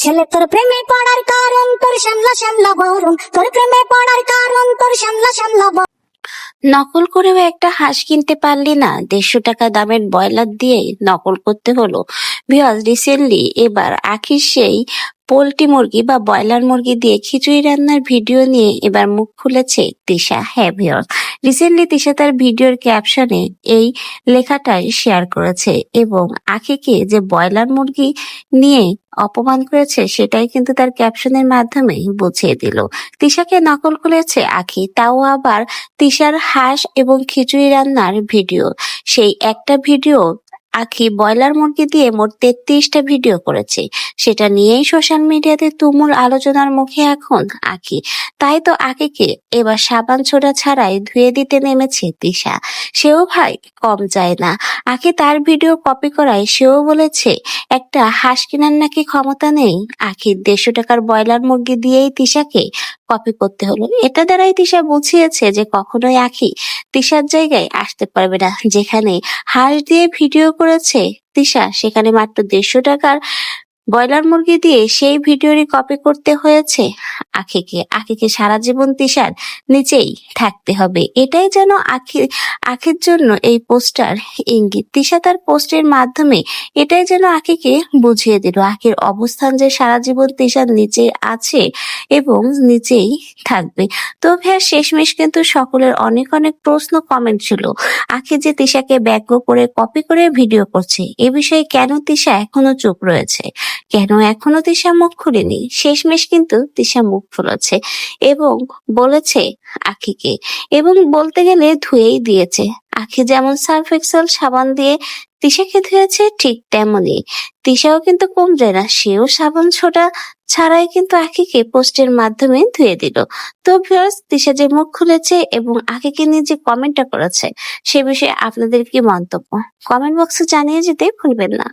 ছেলে তোর প্রেমে পড়ার কারণ তোর শ্যামলা শ্যামলা বরণ, তোর প্রেমে পড়ার কারণ তোর শ্যামলা শ্যামলা বরণ। নকল করেও একটা হাঁস কিনতে পারলি না, 150 টাকা দামের ব্রয়লার দিয়ে নকল করতে হলো। ভিউয়ার্স, রিসেন্টলি এবার আখির সেই পোল্ট্রি মুরগি বা ব্রয়লার মুরগি দিয়ে খিচুড়ি রান্নার ভিডিও নিয়ে এবার মুখ খুলেছে তিশা। হ্যাঁ ভিউয়ার্স, রিসেন্টলি তিশা তার ভিডিওর ক্যাপশনে এই লেখাটাই শেয়ার করেছে এবং আখিকে যে ব্রয়লার মুরগি নিয়ে অপমান করেছে সেটাই কিন্তু তার ক্যাপশনের মাধ্যমে বুঝিয়ে দিল। তিশাকে নকল করেছে আখি, তাও আবার তিশার হাঁস এবং খিচুড়ি রান্নার ভিডিও। সেই একটা ভিডিও আখি ব্রয়লার মুরগি দিয়ে মোট 33টা ভিডিও করেছে, সেটা নিয়েই সোশ্যাল মিডিয়াতে তুমুল আলোচনার মুখে এখন আখি। তাই তো আখিকে এবার সাবান ছোড়া ছাড়াই ধুয়ে দিতে নেমেছে তিশা। সেও ভাই কম যায় না, আখি তার ভিডিও কপি করায় সেও বলেছে একটা হাঁস কেনার নাকি ক্ষমতা নেই আখির, 150 টাকার ব্রয়লার মুরগি দিয়েই তিশাকে কপি করতে হলো। এটা দ্বারাই তিশা বুঝিয়েছে যে কখনোই আখি তিশার জায়গায় আসতে পারবে না। যেখানে হাঁস দিয়ে ভিডিও করেছে তিশা, সেখানে মাত্র 150 টাকার ব্রয়লার মুরগি দিয়ে সেই ভিডিওরই কপি করতে হয়েছে আখিকে। আখিকে সারা জীবন তিশার নিচেই থাকতে হবে, এটাই যেন আখির জন্য এই পোস্টার ইঙ্গিত। তিশা তার পোস্টের মাধ্যমে এটাই যেন আখিকে বুঝিয়ে দিল আখির অবস্থান যে সারা জীবন তিশার নিচে আছে এবং নিচেই থাকবে। তো ভাইয়া, শেষমেশ কিন্তু সকলের অনেক অনেক প্রশ্ন কমেন্ট ছিল আখি যে তিশাকে ব্যঙ্গ করে কপি করে ভিডিও করছে, এ বিষয়ে কেন তিশা এখনো চুপ রয়েছে, কেন এখনো তিশা মুখ খুলেনি। শেষমেশ কিন্তু তিশা মুখ খুলেছে এবং বলেছে আখিকে, এবং বলতে গেলে ধুয়েই দিয়েছে। আখি যেমন সার্ফ এক্সেল সাবান দিয়ে তিশাকে ধুয়েছে, ঠিক তেমনি তিশাও কিন্তু কম যায় না, সেও সাবান ছোটা ছাড়াই কিন্তু আখিকে পোস্টের মাধ্যমে ধুয়ে দিল। তো ভিউয়ার্স, তিশা যে মুখ খুলেছে এবং আখিকে নিয়ে যে কমেন্টটা করেছে সে বিষয়ে আপনাদের কি মন্তব্য, কমেন্ট বক্সে জানিয়ে যেতে ভুলবেন না।